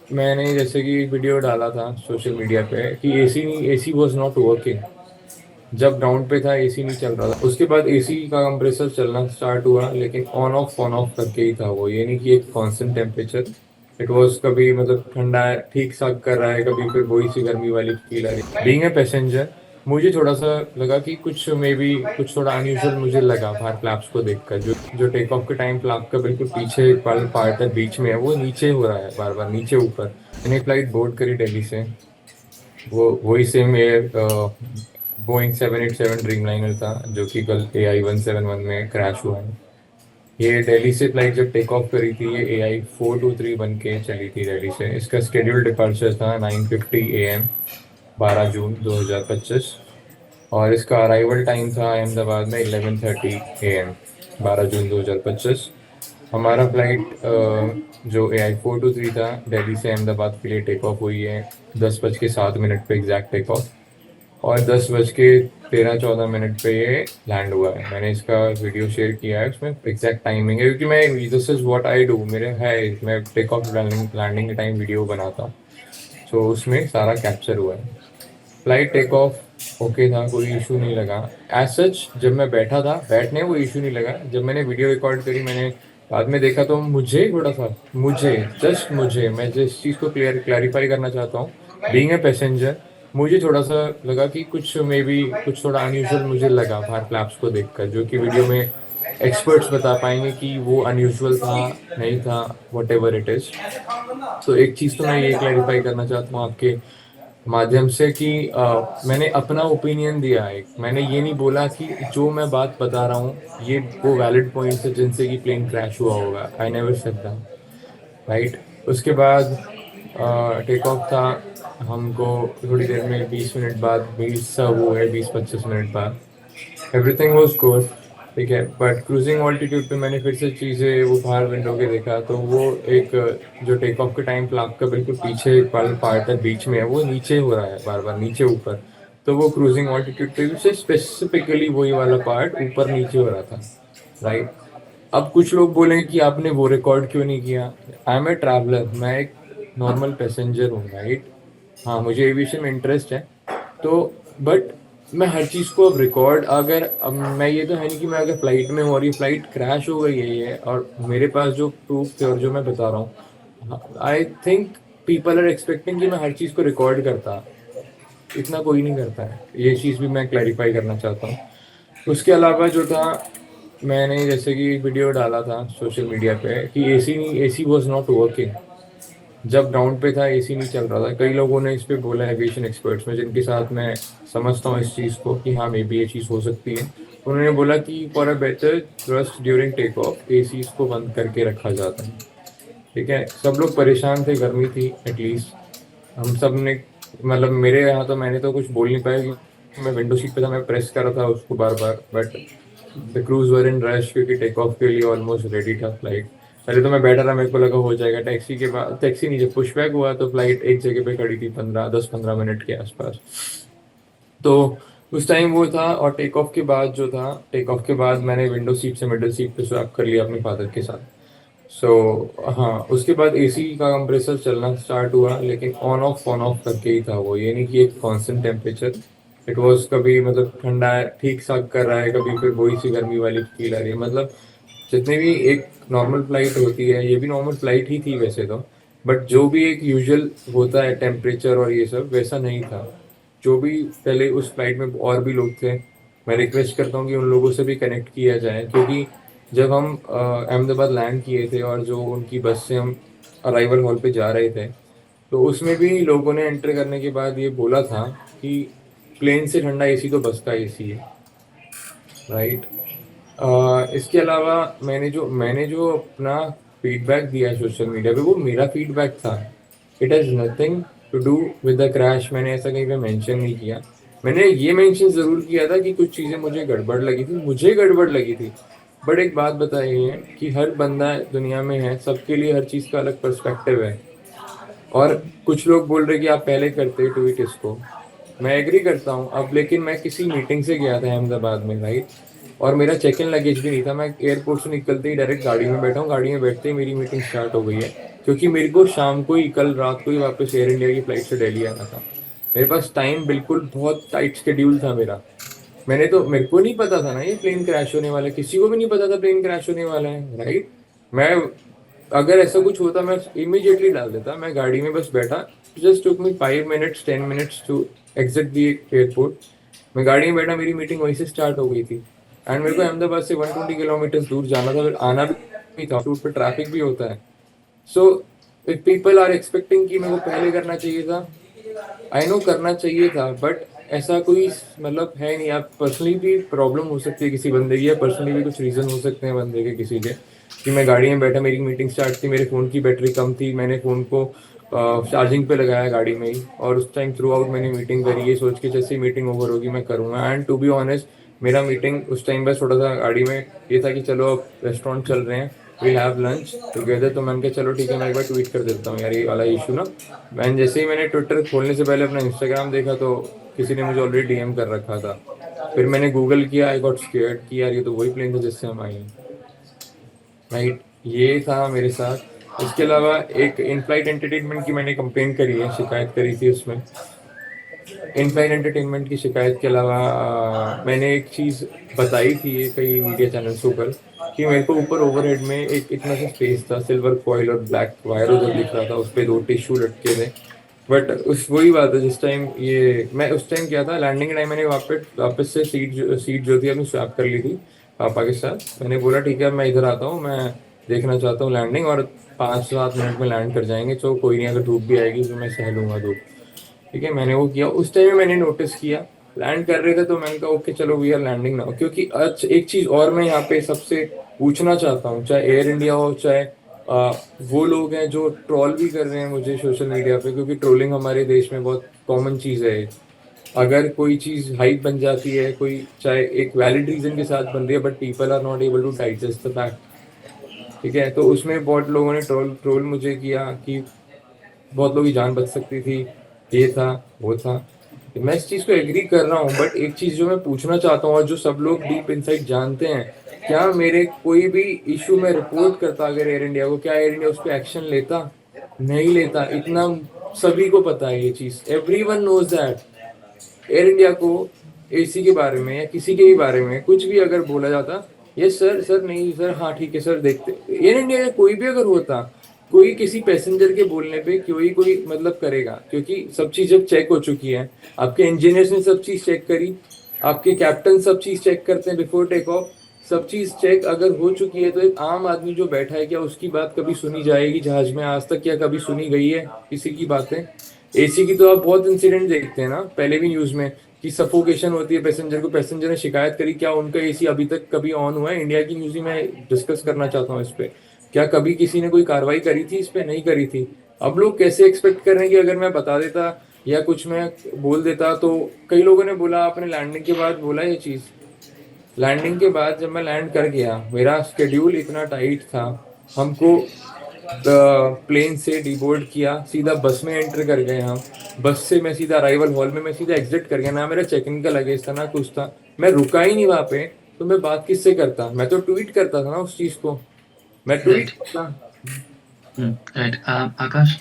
मैंने जैसे कि एक वीडियो डाला था सोशल मीडिया पे कि एसी वॉज नॉट वर्किंग। जब ग्राउंड पे था एसी नहीं चल रहा था, उसके बाद एसी का कंप्रेसर चलना स्टार्ट हुआ, लेकिन ऑन ऑफ करके ही था वो, ये नहीं कि एक कांस्टेंट टेम्परेचर। इट वाज कभी मतलब ठंडा है ठीक सा कर रहा है, कभी फिर वही सी गर्मी वाली फील आ रही है। बीइंग ए पैसेंजर, मुझे थोड़ा सा लगा कि कुछ मे बी कुछ थोड़ा अनयूजुअल मुझे लगा बाहर फ्लैप्स को देखकर। जो जो टेक ऑफ के टाइम फ्लैप का बिल्कुल पीछे वाला पार्ट है, बीच में है, वो नीचे हो रहा है बार बार, नीचे ऊपर। मैंने फ्लाइट बोर्ड करी दिल्ली से, वो वही सेम एयर बोइंग 787 ड्रीमलाइनर था, जो कि कल AI-171 में क्रैश हुआ है। ये दिल्ली से फ्लाइट जब टेक ऑफ करी थी, ये AI-423 बन के चली थी दिल्ली से। इसका शेड्यूल डिपार्चर था 9:50 AM, 12 जून 2025। और इसका अराइवल टाइम था अहमदाबाद में 11:30 AM, 12 जून 2025। हमारा फ्लाइट जो AI-423 था, दिल्ली से अहमदाबाद के लिए टेक ऑफ हुई है 10:07 पे एग्जैक्ट टेक ऑफ। और 10:13-14 पे ये लैंड हुआ है। मैंने इसका वीडियो शेयर किया है, उसमें एग्जैक्ट टाइमिंग है, क्योंकि मैं this is what I do, मेरे है मैं टेक ऑफ लैंडिंग लैंडिंग के टाइम वीडियो बनाता हूँ। सो उसमें सारा कैप्चर हुआ है। फ्लाइट टेक ऑफ ओके था, कोई इशू नहीं लगा एज सच। जब मैं बैठा था, बैठने वो इशू नहीं लगा। जब मैंने वीडियो रिकॉर्ड करी, मैंने बाद में देखा, तो मुझे थोड़ा सा, मुझे मैं जिस चीज़ को क्लैरिफाई करना चाहता हूँ, बीइंग ए पैसेंजर, मुझे थोड़ा सा लगा कि कुछ मे बी कुछ थोड़ा अनयूजुअल मुझे लगा बाहर फ्लैप्स को देखकर, जो कि वीडियो में एक्सपर्ट्स बता पाएंगे कि वो अनयूजुअल था नहीं था, वट एवर इट इज। तो एक चीज़ तो मैं ये क्लैरिफाई करना चाहता हूँ आपके माध्यम से कि मैंने अपना ओपिनियन दिया है। मैंने ये नहीं बोला कि जो मैं बात बता रहा हूँ ये वो वैलिड पॉइंट्स है जिनसे कि प्लेन क्रैश हुआ होगा। I never said that, right. उसके बाद टेक ऑफ था, हमको थोड़ी देर में 20 मिनट बाद, 20 25 मिनट बाद एवरीथिंग वाज गुड, ठीक है। बट क्रूजिंग ऑल्टीट्यूड पे मैंने फिर से चीज़ें वो बाहर विंडो के देखा, तो वो एक जो टेक ऑफ के टाइम फ्लैप का बिल्कुल पीछे वाला पार्ट है, बीच में है, वो नीचे हो रहा है बार बार, नीचे ऊपर। तो वो क्रूजिंग ऑल्टीट्यूड पे भी से स्पेसिफिकली वही वाला पार्ट ऊपर नीचे हो रहा था, राइट। अब कुछ लोग बोलेंगे कि आपने वो रिकॉर्ड क्यों नहीं किया। आई एम ए ट्रैवलर, मैं एक नॉर्मल पैसेंजर हूँ, राइट। हाँ, मुझे एविएशन में इंटरेस्ट है। तो बट मैं हर चीज़ को अब रिकॉर्ड, अगर अब मैं, ये तो है नहीं कि मैं अगर फ्लाइट में हूँ और ये फ्लाइट क्रैश हो गई है ये, और मेरे पास जो प्रूफ थे और जो मैं बता रहा हूँ, I think people are expecting कि मैं हर चीज़ को रिकॉर्ड करता। इतना कोई नहीं करता है, ये चीज़ भी मैं क्लैरिफाई करना चाहता हूँ। उसके अलावा जो था, मैंने जैसे कि एक वीडियो डाला था सोशल मीडिया पे कि एसी वॉज नॉट वर्किंग। जब ग्राउंड पे था एसी नहीं चल रहा था। कई लोगों ने इस पे बोला, एविएशन एक्सपर्ट्स में जिनके साथ मैं समझता हूँ इस चीज़ को कि हाँ मे बी ये चीज़ हो सकती है, उन्होंने बोला कि for a better thrust during take off AC को बंद करके रखा जाता है, ठीक है। सब लोग परेशान थे, गर्मी थी एटलीस्ट। हम सब ने, मतलब मेरे यहाँ तो मैंने तो कुछ बोल नहीं पाया कि मैं विंडो सीट पे था, मैं प्रेस कर रहा था उसको बार बार। But the crews were in rush, क्योंकि टेक ऑफ के लिए ऑलमोस्ट रेडी था फ्लाइट। पहले तो मैं बैठा रहा, मेरे को लगा हो जाएगा। टैक्सी के बाद, टैक्सी नहीं, जब पुशबैक हुआ तो फ्लाइट एक जगह पे खड़ी थी 10-15 मिनट के आसपास। तो उस टाइम वो था। और टेक ऑफ के बाद जो था, टेक ऑफ के बाद मैंने विंडो सीट से मिडिल सीट पे स्वैप कर लिया अपने फादर के साथ। सो हाँ, उसके बाद एसी का कंप्रेसर चलना स्टार्ट हुआ, लेकिन ऑन ऑफ करके ही था वो, ये नहीं कि एक कांस्टेंट टेम्परेचर। इट वाज कभी मतलब ठंडा है ठीक सा कर रहा है, कभी फिर वही सी गर्मी वाली फील आ रही है। मतलब जितने भी एक नॉर्मल फ्लाइट होती है, ये भी नॉर्मल फ्लाइट ही थी वैसे तो, बट जो भी एक यूजुअल होता है टेम्परेचर और ये सब, वैसा नहीं था। जो भी पहले उस फ्लाइट में और भी लोग थे, मैं रिक्वेस्ट करता हूँ कि उन लोगों से भी कनेक्ट किया जाए, क्योंकि जब हम अहमदाबाद लैंड किए थे और जो उनकी बस से हम अराइवल हॉल पे जा रहे थे, तो उसमें भी लोगों ने एंटर करने के बाद ये बोला था कि प्लेन से ठंडा एसी तो बस का एसी है, राइट। इसके अलावा मैंने जो अपना फीडबैक दिया है सोशल मीडिया पे, वो मेरा फीडबैक था। It has nothing to do with the crash. मैंने ऐसा कहीं पे मेंशन नहीं किया। मैंने ये मेंशन ज़रूर किया था कि कुछ चीज़ें मुझे गड़बड़ लगी थी। बट एक बात बताइए कि हर बंदा दुनिया में है, सबके लिए हर चीज़ का अलग पर्सपेक्टिव है। और कुछ लोग बोल रहे कि आप पहले करते ट्वीट इसको, मैं एग्री करता हूँ अब। लेकिन मैं किसी मीटिंग से गया था अहमदाबाद में, राइट। और मेरा चेक इन लगेज भी नहीं था। मैं एयरपोर्ट से निकलते ही डायरेक्ट गाड़ी में बैठा हूँ, गाड़ी में बैठते ही मेरी मीटिंग स्टार्ट हो गई है। क्योंकि मेरे को शाम को ही, कल रात को ही वापस एयर इंडिया की फ्लाइट से दिल्ली आना था। मेरे पास टाइम बिल्कुल बहुत टाइट शेड्यूल था मेरा। मेरे को नहीं पता था ना ये प्लेन क्रैश होने वाला है, किसी को भी नहीं पता था प्लेन क्रैश होने वाला है, राइट। मैं, अगर ऐसा कुछ होता मैं इमीडिएटली डाल देता। मैं गाड़ी में बस बैठा, just took me 5 minutes 10 minutes to exit the airport. मैं गाड़ी में बैठा, मेरी मीटिंग वहीं से स्टार्ट हो गई थी। एंड मेरे को अहमदाबाद से 120 किलोमीटर दूर जाना था, फिर आना भी था, रूट पे ट्रैफिक भी होता है। So if people are expecting कि मेरे को पहले करना चाहिए था, आई नो करना चाहिए था, बट ऐसा कोई मतलब है नहीं। आप पर्सनली भी प्रॉब्लम हो सकती है किसी बंदे की, या पर्सनली भी कुछ रीजन हो सकते हैं बंदे के किसी के, कि मैं गाड़ी में बैठा, मेरी मीटिंग स्टार्ट थी, मेरे फ़ोन की बैटरी कम थी, मैंने फ़ोन को चार्जिंग पे लगाया गाड़ी में ही, और उस टाइम थ्रू आउट मैंने मीटिंग करी, ये सोच के जैसे मीटिंग ओवर होगी मैं करूँगा। एंड टू बी ऑनेस्ट, मेरा मीटिंग उस टाइम बस थोड़ा सा गाड़ी में ये था कि चलो अब रेस्टोरेंट चल रहे हैं, विल हैव लंच टुगेदर। तो मैंने कहा चलो ठीक है, मैं एक बार ट्वीट कर देता हूँ यार ये वाला इशू ना। जैसे ही मैंने ट्विटर खोलने से पहले अपना इंस्टाग्राम देखा, तो किसी ने मुझे ऑलरेडी डीएम कर रखा था। फिर मैंने गूगल किया, आई गॉट स्केयर्ड कि यार ये तो वही प्लेन था जिससे हम आए हैं, राइट। ये था मेरे साथ। इसके अलावा एक इन फ्लाइट एंटरटेनमेंट की मैंने कंप्लेन करी है, शिकायत करी थी उसमें। इन फ्लाइट एंटरटेनमेंट की शिकायत के अलावा मैंने एक चीज़ बताई थी ये कई मीडिया चैनल्स के ऊपर, कि मेरे को ऊपर ओवरहेड में एक इतना सा स्पेस था, सिल्वर फॉइल और ब्लैक वायर उधर दिख रहा था, उस पर 2 टिश्यू लटके थे। बट उस वही बात है, जिस टाइम ये मैं उस टाइम क्या था, लैंडिंग टाइम मैंने वापस से सीट जो थी अपनी स्वैप कर ली थी पापा के साथ। मैंने बोला ठीक है मैं इधर आता हूँ, मैं देखना चाहता हूँ लैंडिंग, और 5-7 मिनट में लैंड कर जाएंगे, तो कोई नहीं, अगर धूप भी आएगी तो मैं सह लूंगा धूप। ठीक है, मैंने वो किया। उस टाइम में मैंने नोटिस किया लैंड कर रहे थे, तो मैंने कहा ओके चलो वी आर लैंडिंग नाउ। क्योंकि अच्छा एक चीज और मैं यहाँ पे सबसे पूछना चाहता हूँ, चाहे एयर इंडिया हो, चाहे आ, वो लोग हैं जो ट्रोल भी कर रहे हैं मुझे सोशल मीडिया पे, क्योंकि ट्रोलिंग हमारे देश में बहुत कॉमन चीज है। अगर कोई चीज हाइप बन जाती है, कोई चाहे एक वैलिड रीजन के साथ बन रही है, but people are not able to digest the fact. ठीक है, तो उसमें बहुत लोगों ने ट्रोल ट्रोल मुझे किया कि बहुत लोगों की जान बच सकती थी, ये था वो था। मैं इस चीज को एग्री कर रहा हूँ, बट एक चीज जो मैं पूछना चाहता हूँ और जो सब लोग डीप इनसाइड जानते हैं, क्या मेरे कोई भी इशू में रिपोर्ट करता अगर एयर इंडिया को, क्या एयर इंडिया उस पर एक्शन लेता? नहीं लेता। इतना सभी को पता है ये चीज, everyone knows that. Air India को एसी के बारे में या किसी के भी बारे में कुछ भी अगर बोला जाता, यस सर, सर नहीं सर, हाँ ठीक है सर, देखते। एयर इंडिया का कोई भी अगर होता, कोई किसी पैसेंजर के बोलने पे कोई मतलब करेगा, क्योंकि सब चीज जब चेक हो चुकी है, आपके इंजीनियर्स ने सब चीज चेक करी, आपके कैप्टन सब चीज चेक करते हैं बिफोर टेक ऑफ, सब चीज चेक अगर हो चुकी है, तो एक आम आदमी जो बैठा है, क्या उसकी बात कभी सुनी जाएगी जहाज में आज तक? क्या कभी सुनी गई है किसी की बातें? एसी की तो आप बहुत इंसिडेंट देखते हैं ना पहले भी न्यूज में, कि सफोकेशन होती है पैसेंजर को, पैसेंजर ने शिकायत करी, क्या उनका एसी अभी तक कभी ऑन हुआ है? इंडिया की न्यूज ही मैं डिस्कस करना चाहता हूँ इस पे। क्या कभी किसी ने कोई कार्रवाई करी थी इस पे? नहीं करी थी। अब लोग कैसे एक्सपेक्ट कर रहे हैं कि अगर मैं बता देता या कुछ मैं बोल देता, तो कई लोगों ने बोला, आपने लैंडिंग के बाद बोला ये चीज, लैंडिंग के बाद जब मैं लैंड कर गया, मेरा स्केड्यूल इतना टाइट था, हमको प्लेन से डिबोर्ड किया, सीधा बस में एंटर कर गए हम। बस से मैं सीधा अराइवल हॉल में मैं सीधा एग्जिट कर गया, ना मेरा चेक इन का लगेज था ना कुछ था। मैं रुका ही नहीं वहां पे, तो मैं बात किससे करता? मैं तो ट्वीट करता था ना उस चीज को, मैं ट्वीट राइट। करता। राइट। आकाश,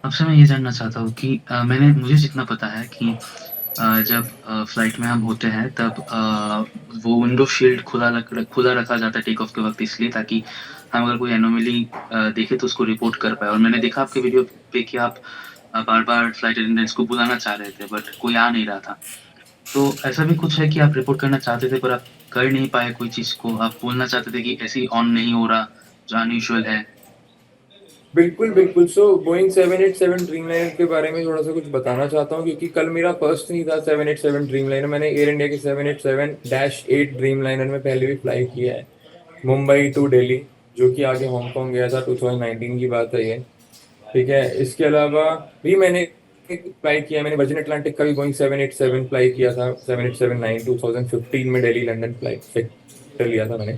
आपसे मैं ये जानना चाहता हूँ कि मुझे जितना पता है कि जब फ्लाइट में हम होते हैं तब वो विंडो शील्ड खुला रखा जाता है टेक ऑफ के वक्त, इसलिए ताकि हम अगर कोई एनोमली देखे तो उसको रिपोर्ट कर पाए। और मैंने देखा आपके वीडियो पे कि आप बार बार फ्लाइट अटेंडेंट्स को बुलाना चाह रहे थे बट कोई आ नहीं रहा था। तो ऐसा भी कुछ है कि आप रिपोर्ट करना चाहते थे पर आप कर नहीं पाए कोई चीज़ को, आप बोलना चाहते थे कि ऐसे ही ऑन नहीं हो रहा, जो अनयूजुअल है? बिल्कुल बिल्कुल। सो बोइंग 787 ड्रीमलाइनर के बारे में थोड़ा सा कुछ बताना चाहता हूँ, क्योंकि कल मेरा फर्स्ट नहीं था 787 ड्रीमलाइनर। मैंने एयर इंडिया के 787-8 ड्रीमलाइनर में पहले भी फ्लाई किया है, मुंबई टू दिल्ली, जो कि आगे हांगकांग गया था, 2019 की बात है ये। ठीक है, इसके अलावा भी मैंने फ्लाई किया, मैंने वर्जिन अटलांटिक का भी बोइंग 787 फ्लाई किया था, 787-9 2015 में दिल्ली लंदन फ्लाइट सेक्टर लिया था मैंने।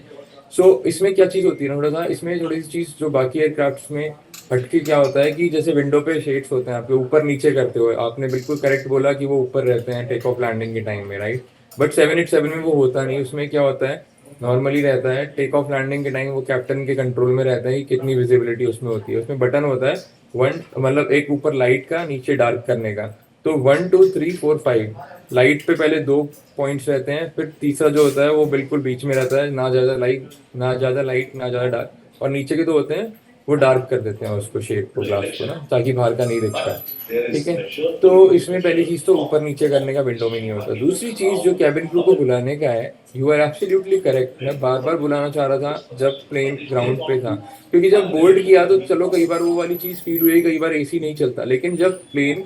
इसमें क्या चीज़ होती है ना, थोड़ा सा इसमें थोड़ी सी चीज़ जो बाकी एयरक्राफ्ट में हटके क्या होता है, कि जैसे विंडो पे शेड्स होते हैं आपके ऊपर नीचे करते हुए, आपने बिल्कुल करेक्ट बोला कि वो ऊपर रहते हैं टेक ऑफ लैंडिंग के टाइम में, राइट। बट 787 में वो होता नहीं। उसमें क्या होता है, नॉर्मली रहता है, टेक ऑफ लैंडिंग के टाइम वो कैप्टन के कंट्रोल में रहता है कि कितनी विजिबिलिटी उसमें होती है। उसमें बटन होता है वन, मतलब एक ऊपर लाइट का, नीचे डार्क करने का। तो 1 2 3 4 5 लाइट पे पहले 2 पॉइंट्स रहते हैं, फिर तीसरा जो होता है वो बिल्कुल बीच में रहता है, ना ज्यादा लाइट ना ज्यादा लाइट ना ज्यादा डार्क, और नीचे के 2 होते हैं वो डार्क कर देते हैं उसको, शेप को, ग्लास को ना, ताकि बाहर का नहीं दिख पाए। ठीक है, तो इसमें पहली चीज तो ऊपर नीचे करने का विंडो में नहीं होता। दूसरी चीज जो कैबिन क्रू को बुलाने का है, यू आर एब्सोल्युटली करेक्ट, मैं बार बार बुलाना चाह रहा था जब प्लेन ग्राउंड पे था, क्योंकि जब बोल्ड किया तो चलो कई बार वो वाली चीज फील हुई, कई बार एसी नहीं चलता, लेकिन जब प्लेन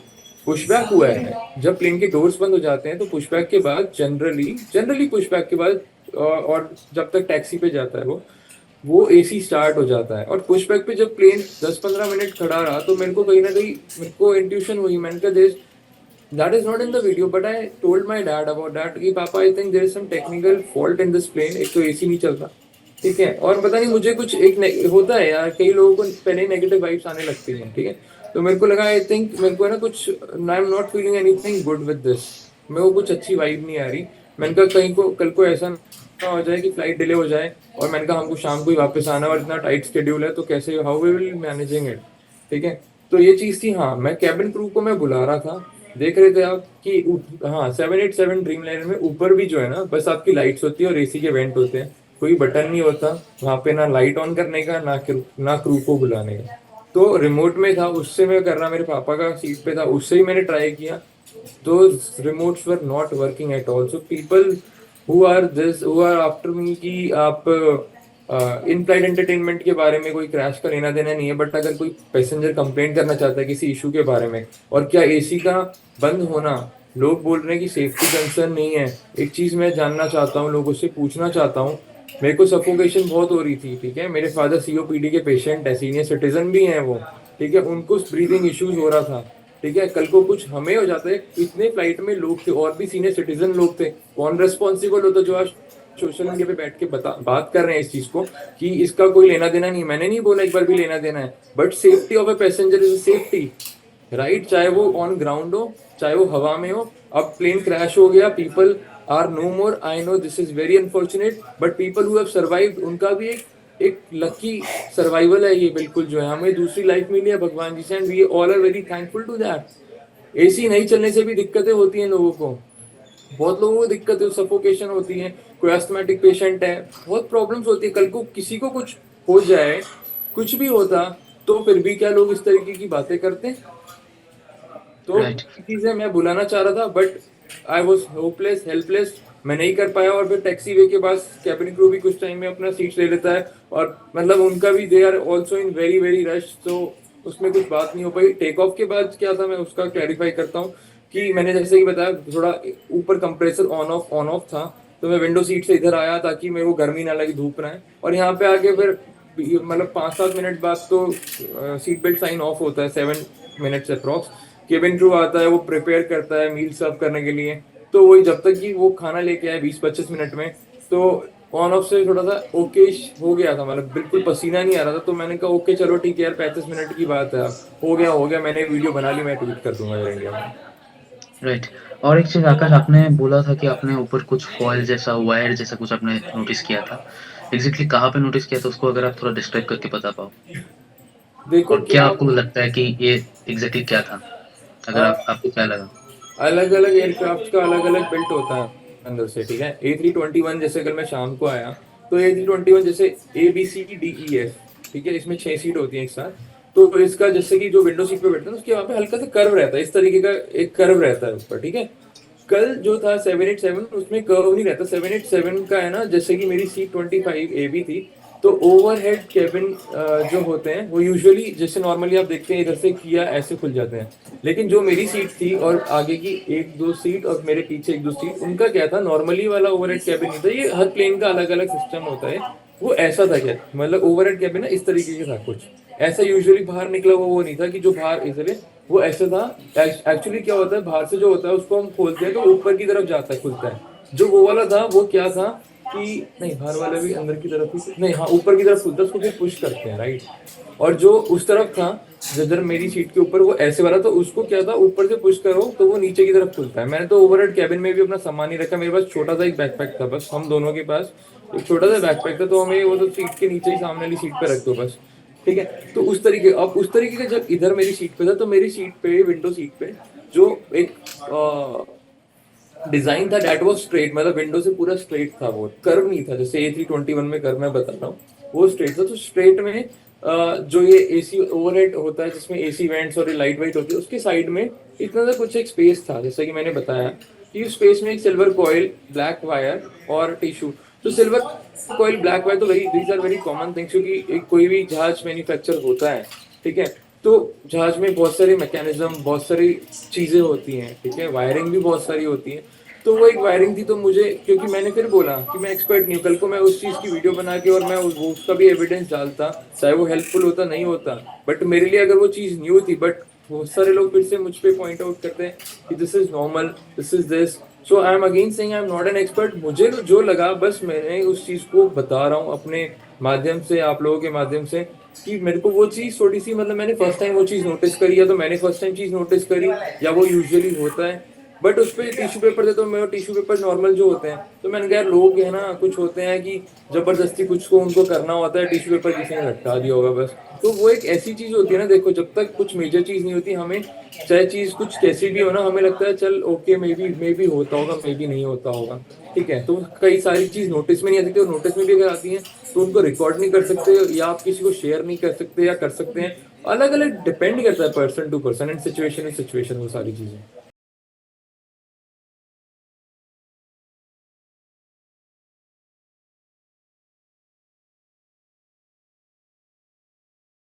पुशबैक हुआ है, जब प्लेन के डोर्स बंद हो जाते हैं, तो पुशबैक के बाद जनरली जनरली पुशबैक के बाद और जब तक टैक्सी पे जाता है वो एसी स्टार्ट हो जाता है। और पुशबैक पे जब प्लेन 10 15 मिनट खड़ा रहा, तो मेरे को कहीं ना कहीं मेरे को इंट्यूशन हुई, मैंने कहा there, that is not in the video but I told my dad about that कि पापा I think there is some technical fault in this plane, एक तो एसी नहीं चलता। ठीक है, और पता नहीं मुझे कुछ होता है यार, कई लोगों को पहले नेगेटिव वाइब्स आने लगती हैं। ठीक है, तो मेरे को लगा आई थिंक मेरे को है ना कुछ, I am not feeling anything good with this, मेरे को कुछ अच्छी वाइब नहीं आ रही। मैंने कहा कहीं को कल को ऐसा ना हो जाए कि फ्लाइट डिले हो जाए, और मैंने कहा हमको शाम को ही वापस आना है और इतना टाइट शेड्यूल है, तो कैसे, how we will managing it. ठीक है, तो ये चीज थी। हाँ, मैं कैबिन क्रू को मैं बुला रहा था, देख रहे थे आप कि हाँ 787 ड्रीम लाइनर में ऊपर भी जो है ना, बस आपकी लाइट्स होती है और एसी के वेंट होते हैं, कोई बटन नहीं होता वहां पे, ना लाइट ऑन करने का ना क्रू को बुलाने का। तो रिमोट में था, उससे मैं कर रहा, मेरे पापा का सीट पे था, उससे ही मैंने ट्राई किया, तो remotes were not working at all. So people who are after me कि आप इन फ्लाइट एंटरटेनमेंट के बारे में कोई क्रैश का लेना देना नहीं है, बट अगर कोई पैसेंजर कंप्लेंट करना चाहता है किसी इशू के बारे में, और क्या एसी का बंद होना, लोग बोल रहे हैं कि सेफ्टी कंसर्न नहीं है, एक चीज मैं जानना चाहता हूँ, लोगों से पूछना चाहता हूँ। मेरे को सफोकेशन बहुत हो रही थी। ठीक है, मेरे फादर सीओपीडी के पेशेंट है, सीनियर सिटीजन भी हैं वो। ठीक है, उनको ब्रीदिंग इश्यूज हो रहा था। ठीक है, कल को कुछ हमें हो जाता है, इतने फ्लाइट में लोग थे और भी सीनियर सिटीजन लोग थे, कौन रेस्पॉन्सिबल होता? जो आज सोशल मीडिया पे बैठ के बात कर रहे हैं इस चीज को कि इसका कोई लेना देना नहीं, मैंने नहीं बोला एक बार भी लेना देना है, but safety of a passenger is safety, right? चाहे वो ऑन ग्राउंड हो, चाहे वो हवा में हो। अब प्लेन क्रैश हो गया, people are no more, I know this is very unfortunate, but people who have survived, उनका भी एक लकी सर्वाइवल है ये, बिल्कुल जो है, हमें दूसरी लाइफ मिली है भगवान जी से, and we all are very thankful to that. AC नहीं चलने से भी दिक्कतें होती हैं लोगों को, बहुत लोगों को दिक्कत है, सफोकेशन होती है, कोई एस्थमेटिक पेशेंट है, बहुत प्रॉब्लम्स होती है। कल को किसी को कुछ हो जाए, कुछ भी होता, तो फिर भी क्या लोग इस तरीके की बातें करते हैं? तो राइट। चीजें मैं बुलाना चाह रहा था, but I was hopeless, helpless, मैं नहीं कर पाया। और फिर टैक्सी वे के पास कैबिन क्रू भी कुछ टाइम में अपना सीट ले लेता है, और मतलब उनका भी they are also in very very rush, तो उसमें कुछ बात नहीं हो पाई। टेक ऑफ के बाद क्या था, मैं उसका क्लैरिफाई करता हूँ कि मैंने जैसे कि बताया, थोड़ा ऊपर कंप्रेसर ऑन ऑफ था, तो मैं विंडो सीट से इधर आया ताकि मेरे को गर्मी ना लगे, धूप ना है, और यहाँ पे आके फिर मतलब 5 7 मिनट बाद तो सीट बेल्ट साइन ऑफ होता है, 7 मिनट्स अप्रॉक्स। केबिन क्रू आता है, वो प्रिपेयर करता है मील सर्व करने के लिए, तो वही जब तक कि वो खाना लेके आए 20 25 मिनट में, तो ऑन ऑफ से थोड़ा सा ओके हो गया था, मतलब बिल्कुल पसीना नहीं आ रहा था। तो मैंने कहा ओके चलो ठीक है यार, 35 मिनट की बात है, हो गया, मैंने वीडियो बना ली, मैं ट्वीट कर दूंगा एयर इंडिया में। राइट। और एक चीज़ आकाश, आपने बोला था कि आपने ऊपर कुछ फॉयल जैसा, वायर जैसा कुछ आपने नोटिस किया था। एग्ज़ैक्टली कहाँ पे नोटिस किया था उसको, अगर आप थोड़ा डिस्क्राइब करके बता पाओ? देखो और क्या क्या, आपको लगता है कि ये एग्ज़ैक्टली क्या था? अगर आपको क्या लगा? अलग अलग एयरक्राफ्ट का अलग अलग बिल्ट होता है अंदर से। ठीक है, A321 जैसे कल मैं शाम को आया, तो A321 जैसे ABCDEF, ठीक है, इसमें 6 सीट होती है एक साथ। तो इसका जैसे कि जो विंडो सीट पे बैठता है, उसके वहां पे हल्का सा कर्व रहता है, इस तरीके का एक कर्व रहता है ऊपर। ठीक है, कल जो था 787, उसमें कर्व नहीं रहता। 787 का है ना, जैसे कि मेरी C25AB थी, तो ओवरहेड केबिन जो होते हैं वो यूजुअली जैसे नॉर्मली आप देखते हैं इधर से किया ऐसे खुल जाते हैं, लेकिन जो मेरी सीट थी और आगे की 1 2 सीट और मेरे पीछे 1 2 सीट, उनका क्या था, नॉर्मली वाला ओवरहेड कैबिन नहीं था। ये हर प्लेन का अलग अलग सिस्टम होता है, वो ऐसा था क्या, मतलब ओवरहेड कैबिन ना इस तरीके का था कुछ ऐसा, यूजुअली बाहर निकला हुआ वो नहीं था कि जो बाहर इसलिए वो ऐसा था। एक्चुअली क्या होता है, बाहर से जो होता है उसको हम खोलते हैं तो ऊपर की तरफ जाता है, खुलता है। जो वो वाला था वो क्या था कि नहीं, बाहर वाला भी अंदर की तरफ ही नहीं, हाँ ऊपर की तरफ खुलता है, उसको फिर पुश करते हैं, राइट। और जो उस तरफ था, जिधर मेरी सीट के ऊपर, वो ऐसे वाला, तो उसको क्या था, ऊपर से पुश करो तो वो नीचे की तरफ खुलता है। मैंने तो ओवरहेड कैबिन में भी अपना सामान ही रखा, मेरे पास छोटा सा एक बैकपैक था बस हम दोनों के पास, एक छोटा सा बैकपैक था, तो हमें वो तो सीट के नीचे ही सामने वाली सीट पे रख दो बस, ठीक है। तो उस तरीके, अब उस तरीके का जब इधर मेरी सीट पे था, तो मेरी सीट पे, विंडो सीट पे जो एक डिजाइन था डेट वॉज स्ट्रेट, मतलब विंडो से पूरा स्ट्रेट था, वो कर्व नहीं था जैसे A321 में कर्व मैं बता रहा हूँ, वो स्ट्रेट था। तो स्ट्रेट में जो ये एसी ओवरहेड होता है जिसमें एसी वेंट्स और ये लाइट वाइट होती है, उसके साइड में इतना सा कुछ एक स्पेस था, जैसा कि मैंने बताया कि उस स्पेस में एक सिल्वर कॉइल, ब्लैक वायर और टिश्यू। तो सिल्वर कॉइल, ब्लैक वायर तो very, these are very common things, क्योंकि एक कोई भी जहाज मैन्युफैक्चर होता है, ठीक है, तो जहाज में बहुत सारे मैकेनिज्म, बहुत सारी चीजें होती हैं, ठीक है, वायरिंग भी बहुत सारी होती है। तो वो एक वायरिंग थी, तो मुझे, क्योंकि मैंने फिर बोला कि मैं एक्सपर्ट नहीं हूँ, कल को मैं उस चीज़ की वीडियो बना के और मैं वो उसका भी एविडेंस डालता, चाहे वो हेल्पफुल होता नहीं होता, बट मेरे लिए अगर वो चीज़ न्यू थी, बट बहुत सारे लोग फिर से मुझ पे पॉइंट आउट करते हैं कि this is normal, this is this. So I am again saying I am not an expert, मुझे जो लगा बस मैंने उस चीज़ को बता रहा हूँ अपने माध्यम से, आप लोगों के माध्यम से, कि मेरे को वो चीज़ थोड़ी सी, मतलब मैंने फर्स्ट टाइम वो चीज़ नोटिस करी, या तो मैंने फर्स्ट टाइम चीज़ नोटिस करी, या वो यूजुअली होता है। बट उस पर टिश्यू पेपर थे, तो मैं टिश्यू पेपर नॉर्मल जो होते हैं, तो मैंने कहा यार लोग है ना, कुछ होते हैं कि जबरदस्ती कुछ को उनको करना होता है, टिश्यू पेपर किसी ने लटका दिया होगा बस। तो वो एक ऐसी चीज होती है ना, देखो जब तक कुछ मेजर चीज नहीं होती, हमें चाहे चीज कुछ कैसी भी हो ना, हमें लगता है चल ओके, मे बी होता होगा, मे बी नहीं होता होगा, ठीक है। तो कई सारी चीज नोटिस में नहीं आती, और नोटिस में भी अगर आती है तो उनको रिकॉर्ड नहीं कर सकते, या आप किसी को शेयर नहीं कर सकते, या कर सकते हैं, अलग अलग डिपेंड करता है person to person and situation वो सारी चीजें।